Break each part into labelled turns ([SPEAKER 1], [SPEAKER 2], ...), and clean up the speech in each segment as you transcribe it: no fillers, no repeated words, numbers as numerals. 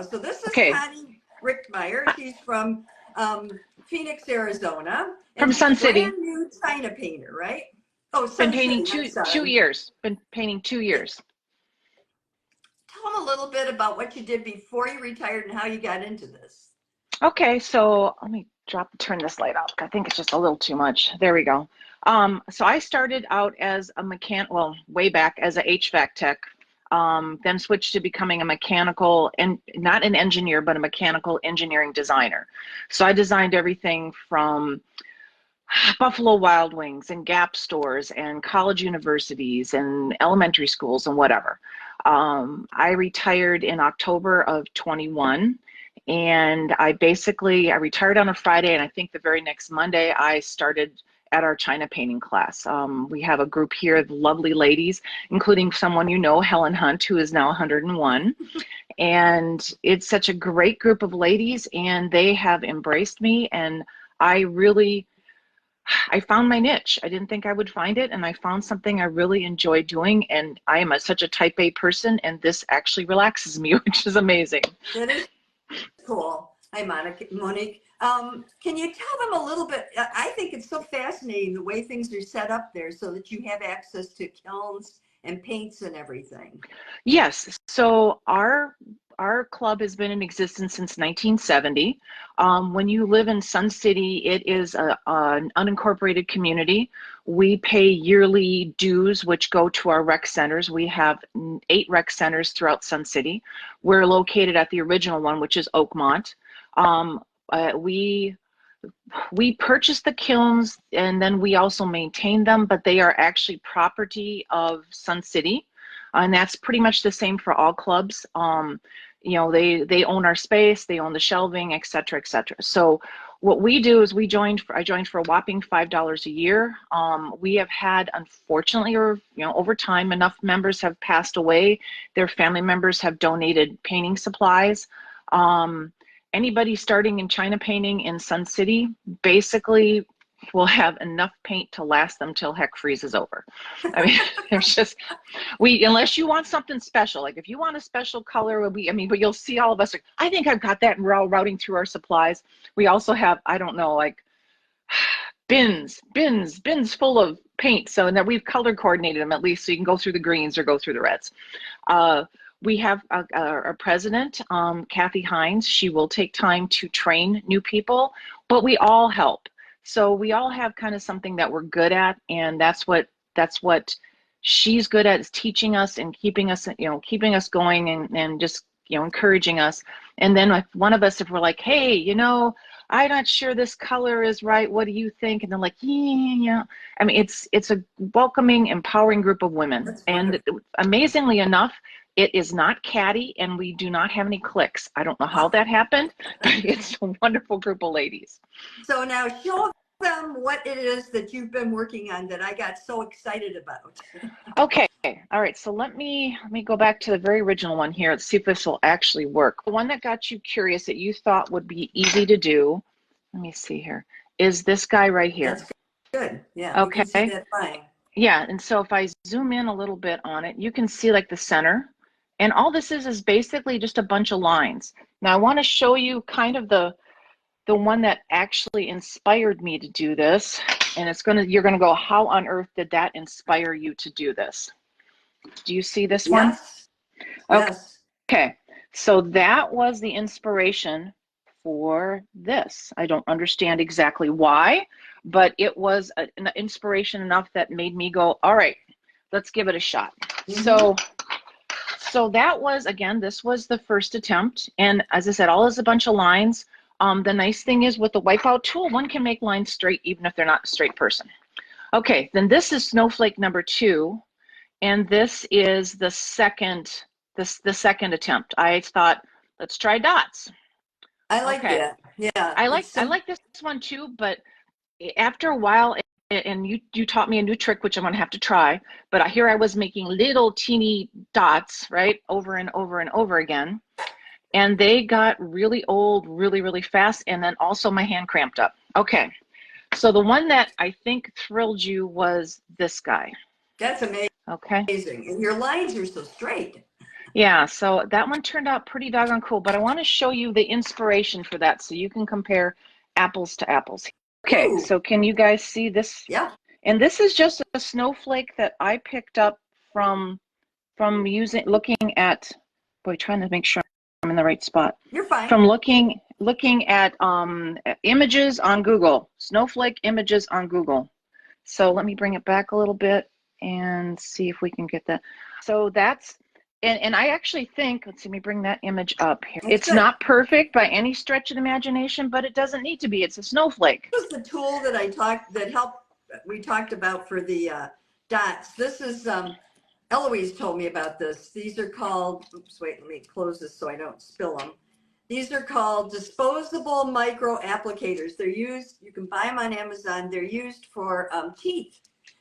[SPEAKER 1] now. So this is
[SPEAKER 2] Okay.
[SPEAKER 1] Connie Rickmeyer. She's from Phoenix, Arizona.
[SPEAKER 2] From
[SPEAKER 1] And
[SPEAKER 2] Sun
[SPEAKER 1] she's a
[SPEAKER 2] City.
[SPEAKER 1] brand new China painter, right? Oh,
[SPEAKER 2] Been
[SPEAKER 1] Sun
[SPEAKER 2] painting
[SPEAKER 1] City, I'm
[SPEAKER 2] 2
[SPEAKER 1] sorry.
[SPEAKER 2] years. Been painting 2 years.
[SPEAKER 1] Tell them a little bit about what you did before you retired and how you got into this.
[SPEAKER 2] Okay, so let me turn this light up. I think it's just a little too much. There we go. So I started out as a well, way back as a HVAC tech, then switched to becoming a mechanical, and not an engineer, but a mechanical engineering designer. So I designed everything from Buffalo Wild Wings and Gap stores and college universities and elementary schools and whatever. I retired in October of 21. And I retired on a Friday, and I think the very next Monday I started at our China painting class. We have a group here of lovely ladies, including someone you know, Helen Hunt, who is now 101. And it's such a great group of ladies, and they have embraced me, and I found my niche. I didn't think I would find it, and I found something I really enjoy doing, and I am such a type A person, and this actually relaxes me, which is amazing.
[SPEAKER 1] That is cool. Hi, Monique. Can you tell them a little bit? I think it's so fascinating the way things are set up there so that you have access to kilns and paints and everything.
[SPEAKER 2] Yes. So our club has been in existence since 1970. When you live in Sun City, it is an unincorporated community. We pay yearly dues, which go to our rec centers. We have 8 rec centers throughout Sun City. We're located at the original one, which is Oakmont. We purchase the kilns, and then we also maintain them, but they are actually property of Sun City. And that's pretty much the same for all clubs. You know, they own our space, they own the shelving, et cetera, et cetera. So what we do is I joined for a whopping $5 a year. We have had, unfortunately, over time, enough members have passed away. Their family members have donated painting supplies. Anybody starting in China painting in Sun City basically will have enough paint to last them till heck freezes over. I mean, there's just, unless you want something special, like if you want a special color, but you'll see all of us, I think I've got that, and we're all routing through our supplies. We also have, I don't know, like bins full of paint, so that we've color coordinated them at least so you can go through the greens or go through the reds. We have our president, Kathy Hines. She will take time to train new people, but we all help. So we all have kind of something that we're good at, and that's what she's good at, is teaching us and keeping us going, and just encouraging us. And then if one of us, if we're like, hey, I'm not sure this color is right, what do you think? And they're like, yeah. I mean, it's a welcoming, empowering group of women. And amazingly enough, it is not catty, and we do not have any cliques. I don't know how that happened, but it's a wonderful group of ladies.
[SPEAKER 1] So now show them what it is that you've been working on that I got so excited about.
[SPEAKER 2] Okay. All right. So let me go back to the very original one here. Let's see if this will actually work. The one that got you curious, that you thought would be easy to do, let me see here, is this guy right here.
[SPEAKER 1] That's good. Yeah.
[SPEAKER 2] Okay.
[SPEAKER 1] You can see that fine.
[SPEAKER 2] Yeah. And so if I zoom in a little bit on it, you can see like the center. And all this is basically just a bunch of lines. Now I want to show you kind of the one that actually inspired me to do this. And you're gonna go, how on earth did that inspire you to do this? Do you see this one? Okay.
[SPEAKER 1] Yes.
[SPEAKER 2] Okay. So that was the inspiration for this. I don't understand exactly why, but it was an inspiration enough that made me go, all right, let's give it a shot. Mm-hmm. So that was, again, this was the first attempt. And as I said, all is a bunch of lines. The nice thing is with the wipeout tool, one can make lines straight even if they're not a straight person. Okay, then this is snowflake number 2. And this is the second attempt. I thought, let's try dots.
[SPEAKER 1] I like that. Yeah.
[SPEAKER 2] I like this one too, but after a while, and you taught me a new trick, which I'm gonna have to try, but here I was making little teeny dots, right, over and over and over again. And they got really old really, really fast. And then also my hand cramped up. Okay. So the one that I think thrilled you was this guy.
[SPEAKER 1] That's amazing.
[SPEAKER 2] Okay.
[SPEAKER 1] And your lines are so straight.
[SPEAKER 2] Yeah, so that one turned out pretty doggone cool, but I want to show you the inspiration for that so you can compare apples to apples. Okay,
[SPEAKER 1] Ooh,
[SPEAKER 2] so can you guys see this?
[SPEAKER 1] yeah,
[SPEAKER 2] And this is just a snowflake that I picked up from looking at, boy, trying to make sure I'm in the right spot.
[SPEAKER 1] you're fine.
[SPEAKER 2] From looking at images on Google, snowflake images on Google. So let me bring it back a little bit and see if we can get that. So that's, and I actually think, let's see, let me bring that image up here.
[SPEAKER 1] That's
[SPEAKER 2] It's
[SPEAKER 1] good.
[SPEAKER 2] not perfect by any stretch of the imagination, but it doesn't need to be. It's a snowflake.
[SPEAKER 1] This was the tool that we talked about for the dots. This is, Eloise told me about this. These are called, oops, wait, let me close this so I don't spill them. These are called disposable micro applicators. They're used, you can buy them on Amazon. They're used for teeth,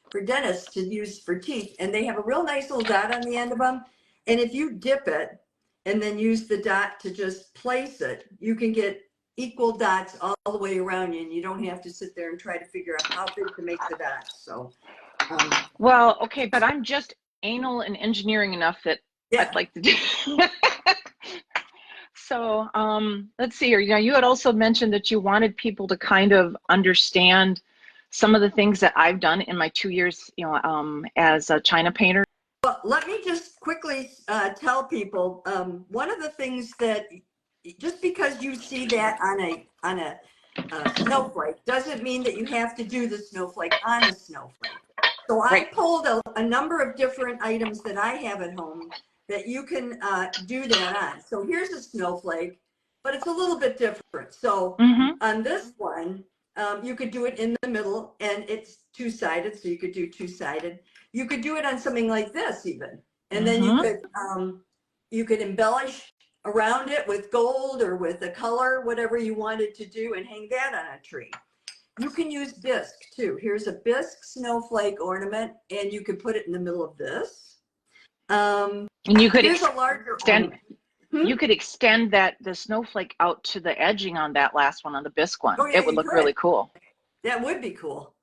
[SPEAKER 1] for dentists to use for teeth. And they have a real nice little dot on the end of them. And if you dip it and then use the dot to just place it, you can get equal dots all the way around you. And you don't have to sit there and try to figure out how big to make the dots. So,
[SPEAKER 2] Well, okay, but I'm just anal and engineering enough that
[SPEAKER 1] yeah.
[SPEAKER 2] I'd like to do. So let's see here. You know, you had also mentioned that you wanted people to kind of understand some of the things that I've done in my 2 years, you know, as a China painter.
[SPEAKER 1] Well, let me just quickly tell people, one of the things that just because you see that on a snowflake doesn't mean that you have to do the snowflake on a snowflake. So I
[SPEAKER 2] Right.
[SPEAKER 1] pulled a number of different items that I have at home that you can do that on. So here's a snowflake, but it's a little bit different. So on this one, you could do it in the middle, and it's two-sided, so you could do two-sided. You could do it on something like this even, and then you could embellish around it with gold or with a color, whatever you wanted to do, and hang that on a tree. You can use bisque too. Here's a bisque snowflake ornament, and you could put it in the middle of this.
[SPEAKER 2] And you could
[SPEAKER 1] here's a larger ornament.
[SPEAKER 2] You could extend the snowflake out to the edging on that last one, on the bisque one.
[SPEAKER 1] Oh, yeah,
[SPEAKER 2] it would
[SPEAKER 1] you
[SPEAKER 2] look
[SPEAKER 1] could.
[SPEAKER 2] really cool.
[SPEAKER 1] That would be cool.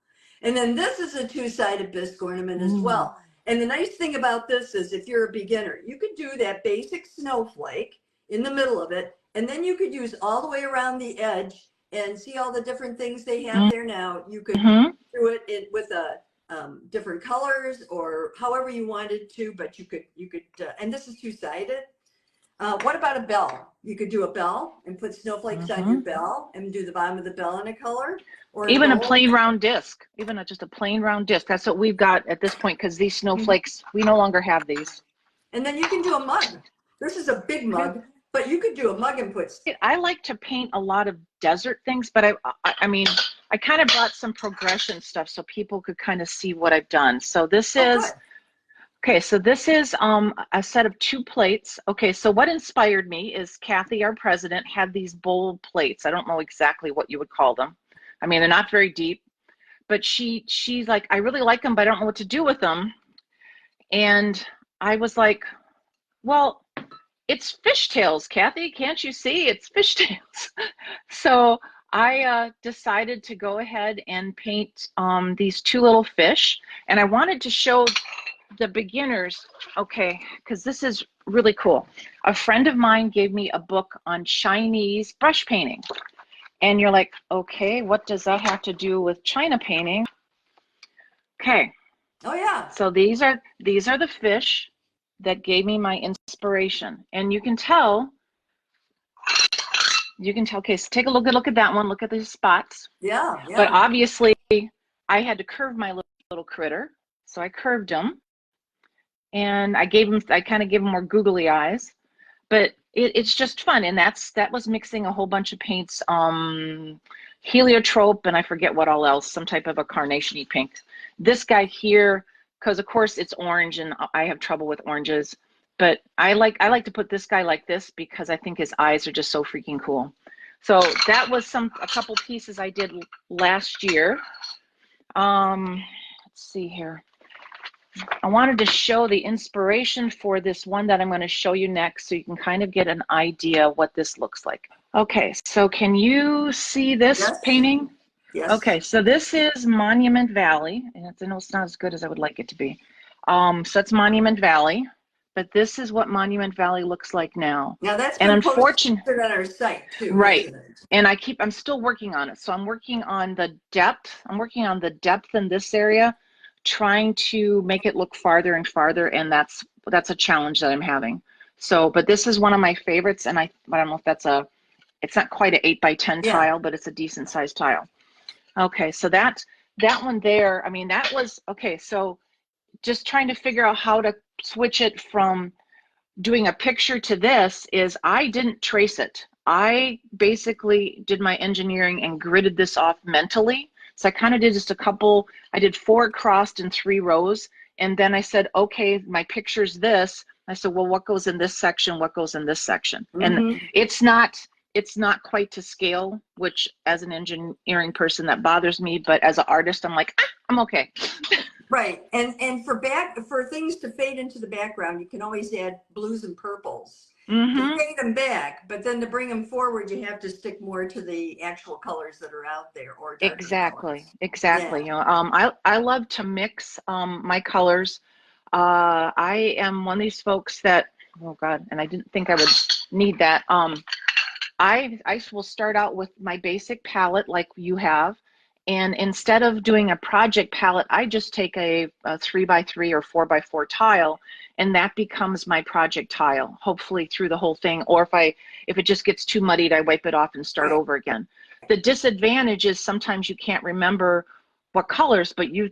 [SPEAKER 1] And then this is a two-sided bisque ornament as well. And the nice thing about this is if you're a beginner, you could do that basic snowflake in the middle of it, and then you could use all the way around the edge and see all the different things they have there now. You could do it with different colors or however you wanted to, but you could, and this is two-sided. What about a bell? You could do a bell and put snowflakes on your bell and do the bottom of the bell in a color. Or
[SPEAKER 2] even a plain round disc, just a plain round disc. That's what we've got at this point, because these snowflakes, we no longer have these.
[SPEAKER 1] And then you can do a mug. This is a big mug, but you could do a mug and put.
[SPEAKER 2] I like to paint a lot of desert things, but I mean, I kind of brought some progression stuff so people could kind of see what I've done. So this is, okay, so this is a set of 2 plates. Okay, so what inspired me is Kathy, our president, had these bowl plates. I don't know exactly what you would call them. I mean, they're not very deep, but she's like, I really like them, but I don't know what to do with them. And I was like, well, it's fishtails, Kathy. Can't you see? It's fishtails. So I decided to go ahead and paint these 2 little fish. And I wanted to show the beginners, okay, because this is really cool. A friend of mine gave me a book on Chinese brush painting. And you're like, okay, what does that have to do with China painting? Okay.
[SPEAKER 1] Oh yeah.
[SPEAKER 2] So these are the fish that gave me my inspiration. And you can tell, okay, so take a look at that one. Look at these spots.
[SPEAKER 1] Yeah.
[SPEAKER 2] But obviously I had to curve my little critter. So I curved him. And I kind of gave him more googly eyes. But it's just fun, and that was mixing a whole bunch of paints, heliotrope, and I forget what all else, some type of a carnation-y pink. This guy here, because of course it's orange, and I have trouble with oranges, but I like to put this guy like this because I think his eyes are just so freaking cool. So that was a couple pieces I did last year. Let's see here. I wanted to show the inspiration for this one that I'm going to show you next so you can kind of get an idea what this looks like. Okay, so can you see this painting?
[SPEAKER 1] Yes.
[SPEAKER 2] Okay, so this is Monument Valley, and I know it's not as good as I would like it to be. So it's Monument Valley, but this is what Monument Valley looks like now.
[SPEAKER 1] Now that's
[SPEAKER 2] And
[SPEAKER 1] been posted
[SPEAKER 2] unfortunately,
[SPEAKER 1] on our site too,
[SPEAKER 2] right.
[SPEAKER 1] hasn't it?
[SPEAKER 2] And I'm still working on it. So I'm working on the depth. I'm working on the depth in this area, trying to make it look farther and farther. And that's a challenge that I'm having. So, but this is one of my favorites. And I don't know if it's not quite an 8x10 tile, but it's a decent sized tile. Okay. So that one there, I mean, that was, okay. So just trying to figure out how to switch it from doing a picture to this is I didn't trace it. I basically did my engineering and gridded this off mentally. So I kind of did just I did 4 crossed in 3 rows. And then I said, okay, my picture's this. I said, well, what goes in this section? What goes in this section? And it's not quite to scale, which as an engineering person that bothers me, but as an artist, I'm like, I'm okay.
[SPEAKER 1] Right, and for things to fade into the background, you can always add blues and purples to fade them back. But then to bring them forward, you have to stick more to the actual colors that are out there, or darker
[SPEAKER 2] Exactly.
[SPEAKER 1] colors.
[SPEAKER 2] Exactly.
[SPEAKER 1] Yeah.
[SPEAKER 2] You know, I love to mix my colors. I am one of these folks that, oh God, and I didn't think I would need that. I will start out with my basic palette like you have. And instead of doing a project palette, I just take a 3x3 or 4x4 tile, and that becomes my project tile, hopefully through the whole thing. Or if it just gets too muddied, I wipe it off and start over again. The disadvantage is sometimes you can't remember what colors, but you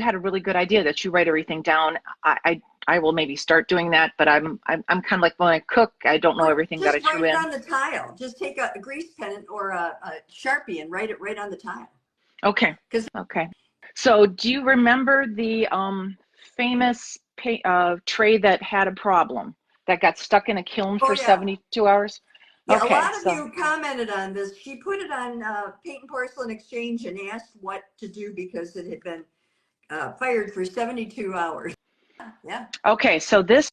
[SPEAKER 2] had a really good idea that you write everything down. I will maybe start doing that, but I'm kind of like when I cook, I don't know everything that I threw in.
[SPEAKER 1] Just write it on the tile. Just take a grease pen or a Sharpie and write it right on the tile.
[SPEAKER 2] Okay. Okay. So do you remember the famous tray that had a problem that got stuck in a kiln for 72 hours?
[SPEAKER 1] Yeah,
[SPEAKER 2] okay,
[SPEAKER 1] a lot of you commented on this. She put it on Paint and Porcelain Exchange and asked what to do because it had been fired for 72 hours. Yeah. Okay,
[SPEAKER 2] so this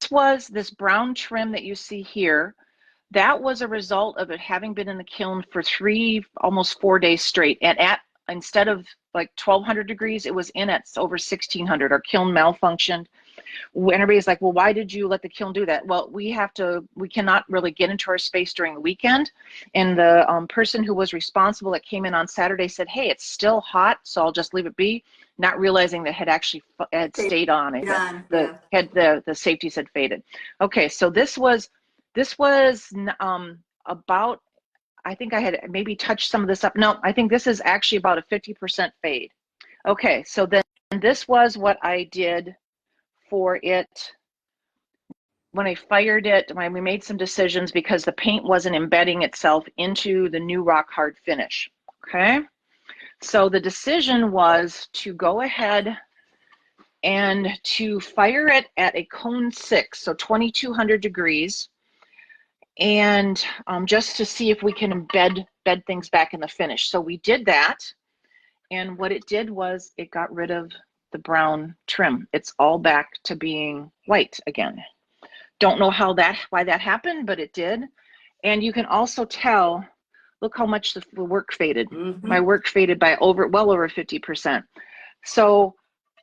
[SPEAKER 2] brown trim that you see here. That was a result of it having been in the kiln for almost 4 days straight. And instead of like 1200 degrees, it was in at over 1600. Our kiln malfunctioned. And everybody's like, well, why did you let the kiln do that? Well, we cannot really get into our space during the weekend. And the person who was responsible that came in on Saturday said, hey, it's still hot, so I'll just leave it be, not realizing that had stayed on. The safeties had faded. Okay, so this was about, I think I had maybe touched some of this up. No, I think this is actually about a 50% fade. Okay, so then this was what I did for it when I fired it. When we made some decisions because the paint wasn't embedding itself into the new rock hard finish. Okay, so the decision was to go ahead and to fire it at a cone 6, so 2200 degrees. And just to see if we can embed things back in the finish. So we did that, and what it did was it got rid of the brown trim. It's all back to being white again. Don't know why that happened, but it did. And you can also tell, look how much the work faded. My work faded by well over 50%. So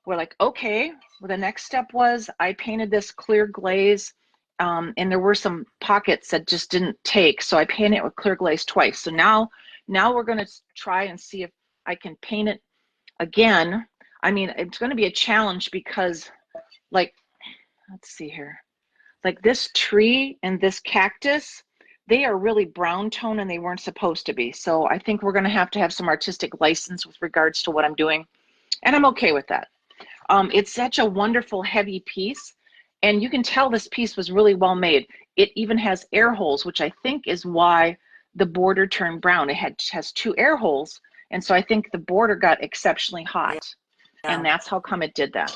[SPEAKER 2] we're like, okay, well, the next step was I painted this clear glaze. And there were some pockets that just didn't take. So I painted it with clear glaze twice. So now we're going to try and see if I can paint it again. I mean, it's going to be a challenge because, like, let's see here. Like this tree and this cactus, they are really brown tone and they weren't supposed to be. So I think we're going to have some artistic license with regards to what I'm doing. And I'm okay with that. It's such a wonderful heavy piece. And you can tell this piece was really well made. It even has air holes, which I think is why the border turned brown. It has 2 air holes. And so I think the border got exceptionally hot. Yeah. And that's how come it did that.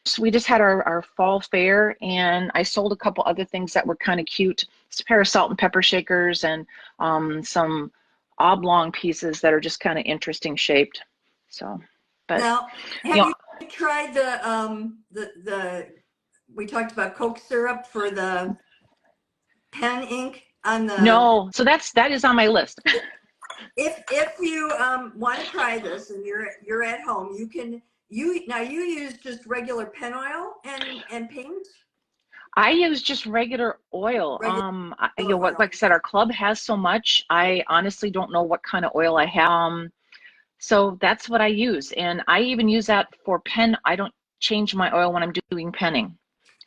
[SPEAKER 2] So we just had our fall fair, and I sold a couple other things that were kind of cute. It's a pair of salt and pepper shakers and some oblong pieces that are just kind of interesting shaped. So, but
[SPEAKER 1] now, have you tried the we talked about Coke syrup for the pen ink on the?
[SPEAKER 2] No, so that is on my list.
[SPEAKER 1] If you want to try this and you're at home, you use just regular pen oil and paint?
[SPEAKER 2] I use just regular oil.
[SPEAKER 1] Regular
[SPEAKER 2] You know what,
[SPEAKER 1] oil.
[SPEAKER 2] like I said, our club has so much. I honestly don't know what kind of oil I have. So that's what I use. And I even use that for pen. I don't change my oil when I'm doing penning.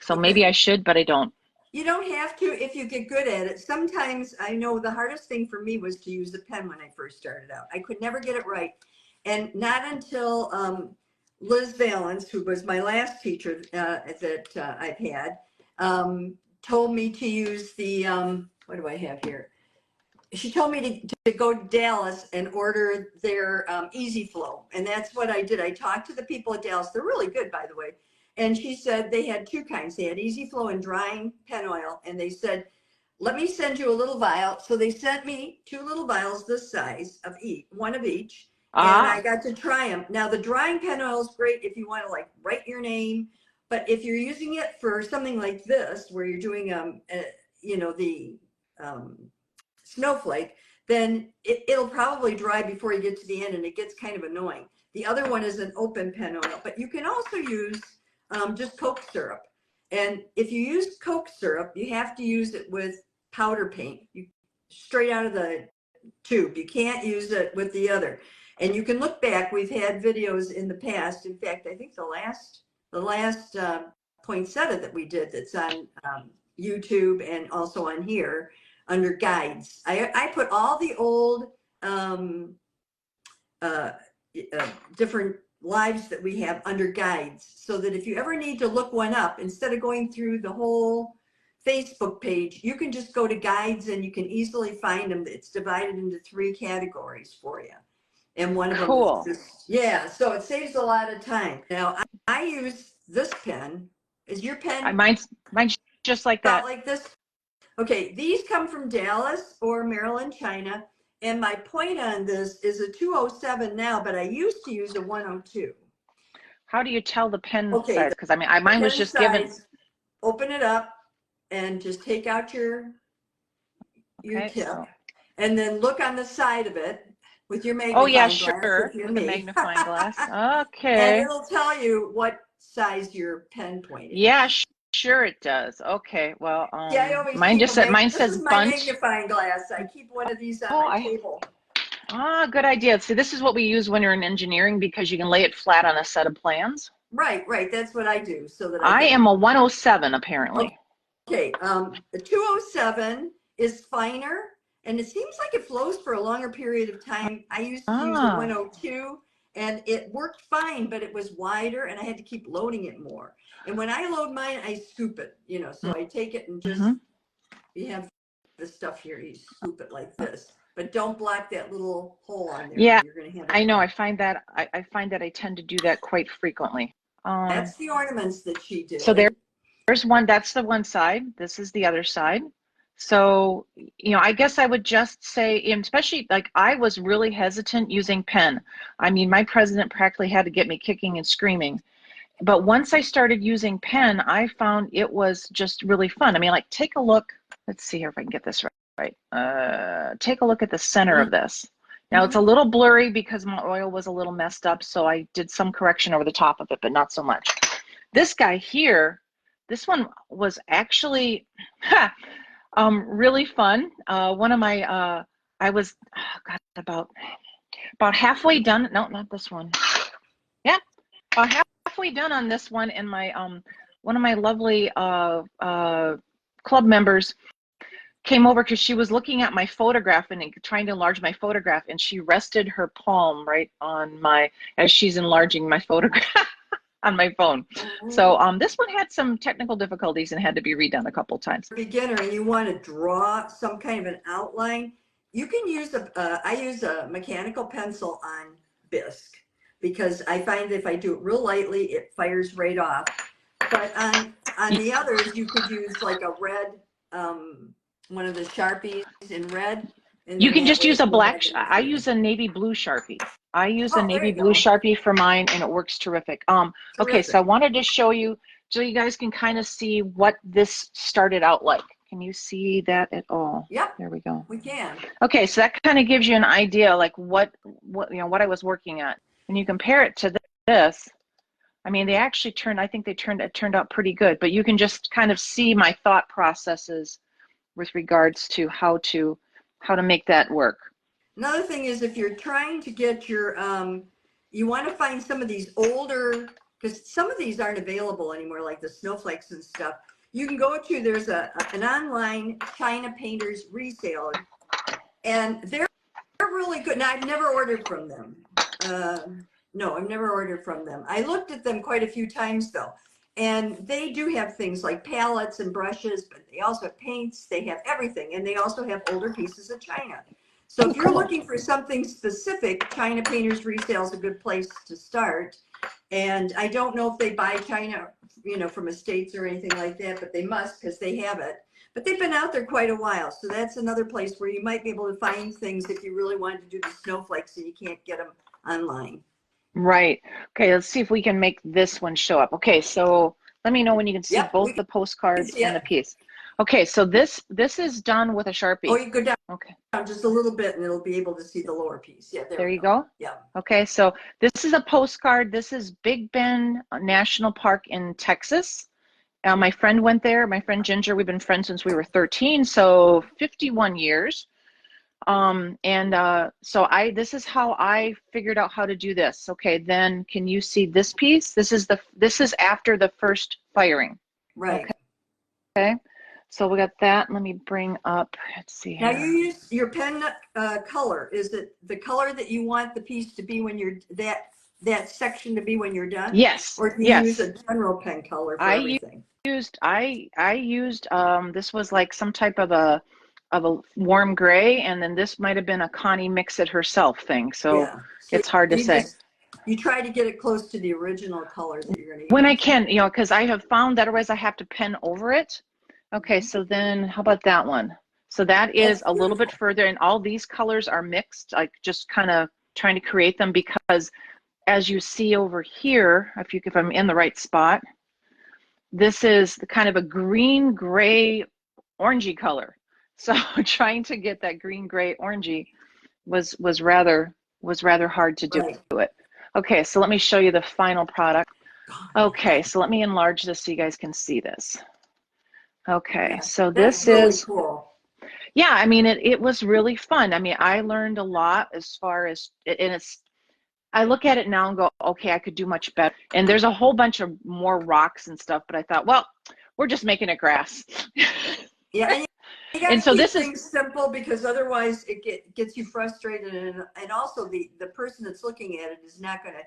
[SPEAKER 2] So maybe
[SPEAKER 1] Okay.
[SPEAKER 2] I should, but I don't.
[SPEAKER 1] You don't have to if you get good at it. Sometimes I know the hardest thing for me was to use the pen when I first started out. I could never get it right. And not until Liz Valance, who was my last teacher that I've had, told me to use the, what do I have here? She told me to go to Dallas and order their Easy Flow. And that's what I did. I talked to the people at Dallas. They're really good, by the way. And she said they had two kinds. They had Easy Flow and drying pen oil. And they said, let me send you a little vial. So they sent me two little vials this size of each, one of each. And I
[SPEAKER 2] Ah,
[SPEAKER 1] got to try them. Now the drying pen oil is great if you want to like write your name. But if you're using it for something like this, where you're doing, you know, the Snowflake, then it'll probably dry before you get to the end and it gets kind of annoying. The other one is an open pen oil, but you can also use just Coke syrup. And if you use Coke syrup, you have to use it with powder paint, straight out of the tube. You can't use it with the other. And you can look back. We've had videos in the past. In fact, I think the last poinsettia that we did that's on YouTube and also on here under guides. I put all the old uh, different lives that we have under guides, so that if you ever need to look one up, instead of going through the whole Facebook page, you can just go to guides and you can easily find them. It's divided into 3 categories for you. And one of them is
[SPEAKER 2] cool.
[SPEAKER 1] just, yeah, so it saves a lot of time. Now, I use this pen. Is your pen
[SPEAKER 2] Mine's just like
[SPEAKER 1] about
[SPEAKER 2] that.
[SPEAKER 1] like this? Okay, these come from Dallas or Maryland, China. And my point on this is a 207 now, but I used to use a 102.
[SPEAKER 2] How do you tell the pen
[SPEAKER 1] Okay,
[SPEAKER 2] size? Because I mean,
[SPEAKER 1] the
[SPEAKER 2] mine was
[SPEAKER 1] pen
[SPEAKER 2] just given.
[SPEAKER 1] size, open it up and just take out your
[SPEAKER 2] Okay,
[SPEAKER 1] tip.
[SPEAKER 2] so.
[SPEAKER 1] And then look on the side of it with your
[SPEAKER 2] Oh yeah,
[SPEAKER 1] magnifying glass
[SPEAKER 2] sure.
[SPEAKER 1] if you're
[SPEAKER 2] With the
[SPEAKER 1] me.
[SPEAKER 2] magnifying glass.
[SPEAKER 1] And
[SPEAKER 2] Okay.
[SPEAKER 1] it'll tell you what size your pen point
[SPEAKER 2] Yeah,
[SPEAKER 1] is.
[SPEAKER 2] sure it does. Okay. Well,
[SPEAKER 1] Yeah, I always
[SPEAKER 2] mine
[SPEAKER 1] keep
[SPEAKER 2] just
[SPEAKER 1] a
[SPEAKER 2] said mine
[SPEAKER 1] this
[SPEAKER 2] says
[SPEAKER 1] is my
[SPEAKER 2] bunch.
[SPEAKER 1] magnifying glass. I keep one of these on
[SPEAKER 2] Oh,
[SPEAKER 1] my table.
[SPEAKER 2] good idea. See, this is what we use when you're in engineering because you can lay it flat on a set of plans.
[SPEAKER 1] Right, right. That's what I do so that I
[SPEAKER 2] I
[SPEAKER 1] can.
[SPEAKER 2] am a 107 apparently.
[SPEAKER 1] Okay, the 207 is finer and it seems like it flows for a longer period of time. I used to use a
[SPEAKER 2] Ah.
[SPEAKER 1] 102 and it worked fine, but it was wider and I had to keep loading it more. And when I load mine, I scoop it, you know, so I take it and just,
[SPEAKER 2] Mm-hmm.
[SPEAKER 1] you have the stuff here, you scoop it like this, but don't block that little hole on there or
[SPEAKER 2] Yeah,
[SPEAKER 1] you're going to have
[SPEAKER 2] I
[SPEAKER 1] it.
[SPEAKER 2] know. I find that I tend to do that quite frequently.
[SPEAKER 1] That's the ornaments that she
[SPEAKER 2] So
[SPEAKER 1] did.
[SPEAKER 2] there's one, that's the one side. This is the other side. So, you know, I guess I would just say, and especially like I was really hesitant using pen. I mean, my president practically had to get me kicking and screaming. But once I started using pen, I found it was just really fun. I mean, like take a look. Let's see here if I can get this right. Take a look at the center of this. Now it's a little blurry because my oil was a little messed up, so I did some correction over the top of it, but not so much. This guy here, this one was actually really fun. One of my, I was, God, about halfway done. No, not this one. Yeah, about halfway done on this one, and my one of my lovely club members came over because she was looking at my photograph and trying to enlarge my photograph, and she rested her palm right on my as she's enlarging my photograph on my phone. So this one had some technical difficulties and had to be redone a couple times.
[SPEAKER 1] Beginner and you want to draw some kind of an outline, you can use I use a mechanical pencil on bisque because I find if I do it real lightly, it fires right off. But on the others, you could use like a red, one of the Sharpies in red. And
[SPEAKER 2] You
[SPEAKER 1] then
[SPEAKER 2] can
[SPEAKER 1] that
[SPEAKER 2] just
[SPEAKER 1] way
[SPEAKER 2] use
[SPEAKER 1] it
[SPEAKER 2] a
[SPEAKER 1] will
[SPEAKER 2] black,
[SPEAKER 1] measure
[SPEAKER 2] I
[SPEAKER 1] for you.
[SPEAKER 2] use a navy blue Sharpie. I use a
[SPEAKER 1] Oh, there
[SPEAKER 2] navy
[SPEAKER 1] you
[SPEAKER 2] blue
[SPEAKER 1] go.
[SPEAKER 2] Sharpie for mine and it works terrific. Okay, so I
[SPEAKER 1] Terrific.
[SPEAKER 2] wanted to show you so you guys can kind of see what this started out like. Can you see that at all?
[SPEAKER 1] Yep,
[SPEAKER 2] There we go.
[SPEAKER 1] we can.
[SPEAKER 2] Okay, so that kind of gives you an idea like what you know what I was working at. And you compare it to this, I mean, they actually turned, I think it turned out pretty good, but you can just kind of see my thought processes with regards to how to make that work.
[SPEAKER 1] Another thing is if you're trying to get your, you want to find some of these older, because some of these aren't available anymore, like the Snowflakes and stuff. You can go to, there's an online China painters reseller, and they're really good. Now, I've never ordered from them. No, I've never ordered from them. I looked at them quite a few times though. And they do have things like palettes and brushes, but they also have paints, they have everything. And they also have older pieces of china. So if you're looking for something specific, China Painters Resale is a good place to start. And I don't know if they buy china, you know, from estates or anything like that, but they must because they have it. But they've been out there quite a while. So that's another place where you might be able to find things if you really wanted to do the snowflakes and you can't get them online.
[SPEAKER 2] Right. Okay, let's see if we can make this one show up. Okay, so let me know when you can see
[SPEAKER 1] Yep,
[SPEAKER 2] both the postcards and the piece. Okay, so this is done with a Sharpie.
[SPEAKER 1] Oh, you go down,
[SPEAKER 2] okay,
[SPEAKER 1] down just a little bit and it'll be able to see the lower piece. Yeah,
[SPEAKER 2] there you go.
[SPEAKER 1] Yeah.
[SPEAKER 2] Okay, so this is a postcard. This is Big Bend National Park in Texas. My friend went there, my friend Ginger. We've been friends since we were 13, so 51 years. So this is how I figured out how to do this. Okay, then can you see this piece? This is after the first firing.
[SPEAKER 1] Right.
[SPEAKER 2] Okay. So we got that. Let me bring up, let's see here.
[SPEAKER 1] Now you use your pen color. Is it the color that you want the piece to be when you're, that section to be when you're done?
[SPEAKER 2] Yes.
[SPEAKER 1] Or do you use a general pen color for everything?
[SPEAKER 2] I used this was like some type of a warm gray, and then this might have been a Connie Mix-It herself thing. So it's hard to say.
[SPEAKER 1] You try to get it close to the original color that you're going to use.
[SPEAKER 2] When I can, you know, because I have found that otherwise I have to pen over it. Okay, so then how about that one? So that is a little bit further, and all these colors are mixed, like just kind of trying to create them, because as you see over here, if I'm in the right spot, this is the kind of a green, gray, orangey color. So trying to get that green, gray, orangey was rather hard to do it. Okay, so let me show you the final product. Okay, so let me enlarge this so you guys can see this. Okay, so this is
[SPEAKER 1] really cool.
[SPEAKER 2] Yeah, I mean, it was really fun. I mean, I learned a lot as far as, and I look at it now and go, okay, I could do much better. And there's a whole bunch of more rocks and stuff, but I thought, well, we're just making it grass.
[SPEAKER 1] Yeah, and you gotta
[SPEAKER 2] so
[SPEAKER 1] keep
[SPEAKER 2] this
[SPEAKER 1] things simple, because otherwise it gets you frustrated, and also the person that's looking at it is not going to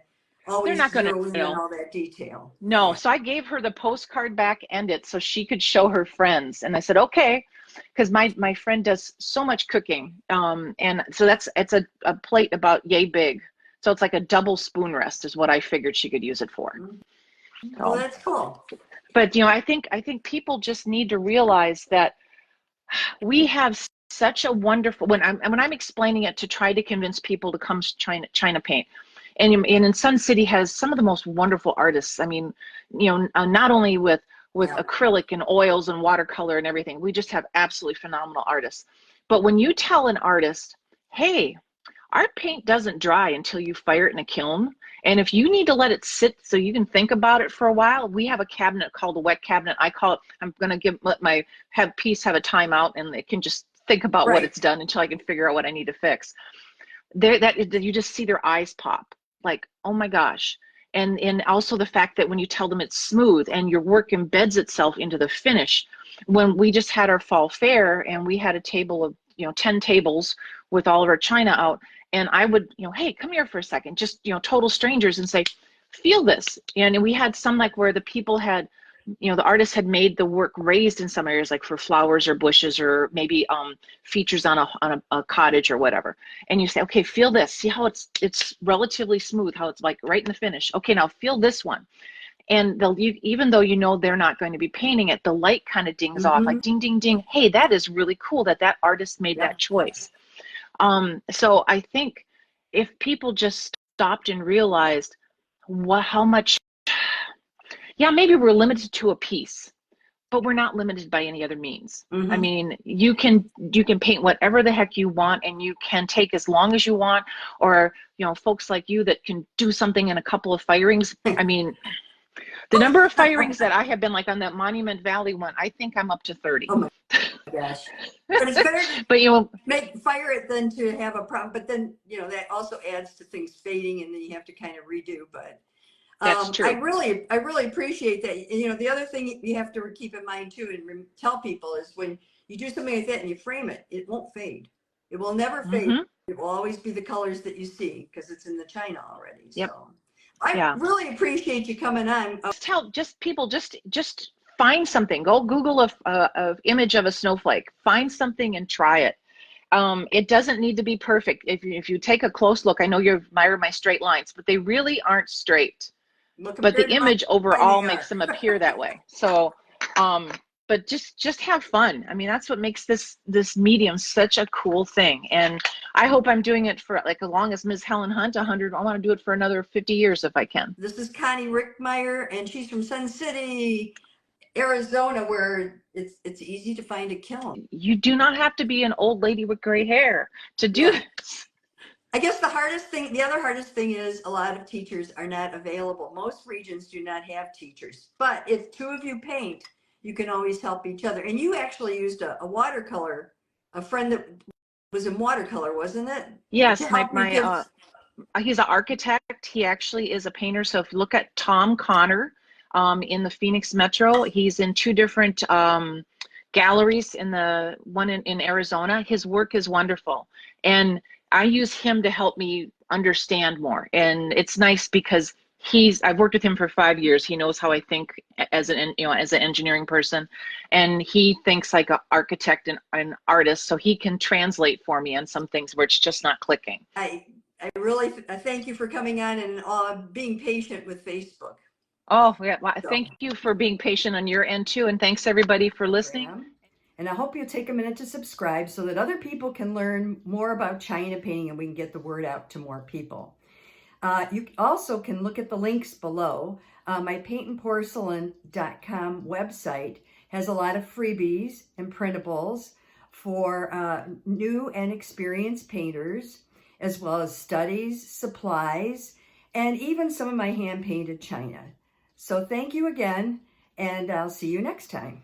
[SPEAKER 1] always zero in on all that detail.
[SPEAKER 2] No, so I gave her the postcard back and it so she could show her friends, and I said, okay, because my friend does so much cooking, and so it's a plate about yay big, so it's like a double spoon rest is what I figured she could use it for.
[SPEAKER 1] Well, that's cool.
[SPEAKER 2] But you know, I think people just need to realize that we have such a wonderful, when I'm explaining it to try to convince people to come to China paint, and in Sun City has some of the most wonderful artists. I mean, you know, not only with acrylic and oils and watercolor and everything, we just have absolutely phenomenal artists. But when you tell an artist, hey, our paint doesn't dry until you fire it in a kiln, and if you need to let it sit so you can think about it for a while, we have a cabinet called a wet cabinet. I call it, I'm going to let my piece have a timeout, and it can just think about what it's done until I can figure out what I need to fix. You just see their eyes pop, like, oh my gosh. And also the fact that when you tell them it's smooth and your work embeds itself into the finish. When we just had our fall fair, and we had a table of, you know, 10 tables with all of our china out, and I would, you know, hey, come here for a second, just, you know, total strangers, and say, feel this. And we had some like where the people had, you know, the artist had made the work raised in some areas, like for flowers or bushes, or maybe features on a cottage or whatever. And you say, okay, feel this. See how it's relatively smooth, how it's like right in the finish. Okay, now feel this one. And even though you know they're not going to be painting it, the light kind of dings off, like ding, ding, ding. Hey, that is really cool that artist made that choice. So I think if people just stopped and realized how much, yeah, maybe we're limited to a piece, but we're not limited by any other means. I mean, you can paint whatever the heck you want, and you can take as long as you want, or, you know, folks like you that can do something in a couple of firings. I mean, The number of firings that I have been like on that Monument Valley one, I think I'm up to 30.
[SPEAKER 1] Oh my gosh. But it's better to
[SPEAKER 2] But
[SPEAKER 1] fire it than to have a problem. But then, that also adds to things fading and then you have to kind of redo. But
[SPEAKER 2] that's true.
[SPEAKER 1] I really appreciate that. The other thing you have to keep in mind too and tell people is when you do something like that and you frame it, it won't fade. It will never fade. It will always be the colors that you see because it's in the china already.
[SPEAKER 2] Yep.
[SPEAKER 1] So I really appreciate you coming on.
[SPEAKER 2] Just people, just find something. Go Google a image of a snowflake. Find something and try it. It doesn't need to be perfect. If you take a close look, I know you admire my straight lines, but they really aren't straight. But the image overall makes them appear that way. So, but just have fun. I mean, that's what makes this medium such a cool thing. And I hope I'm doing it for like as long as Ms. Helen Hunt, 100. I want to do it for another 50 years if I can.
[SPEAKER 1] This is Connie Rickmeyer, and she's from Sun City, Arizona, where it's easy to find a kiln.
[SPEAKER 2] You do not have to be an old lady with gray hair to do this.
[SPEAKER 1] I guess the other hardest thing is a lot of teachers are not available. Most regions do not have teachers, but if two of you paint, you can always help each other. And you actually used a watercolor, a friend that was in watercolor, wasn't it?
[SPEAKER 2] Yes, he's an architect. He actually is a painter. So if you look at Tom Connor in the Phoenix Metro, he's in 2 different galleries, in the one in Arizona. His work is wonderful. And I use him to help me understand more. And it's nice because I've worked with him for 5 years. He knows how I think as an engineering person, and he thinks like an architect and an artist, so he can translate for me on some things where it's just not clicking.
[SPEAKER 1] I really thank you for coming on and being patient with Facebook.
[SPEAKER 2] Oh, yeah. Well, thank you for being patient on your end too. And thanks everybody for listening.
[SPEAKER 1] And I hope you'll take a minute to subscribe so that other people can learn more about China painting and we can get the word out to more people. You also can look at the links below. My Paintnporcelain.com website has a lot of freebies and printables for new and experienced painters, as well as studies, supplies, and even some of my hand-painted china. So thank you again, and I'll see you next time.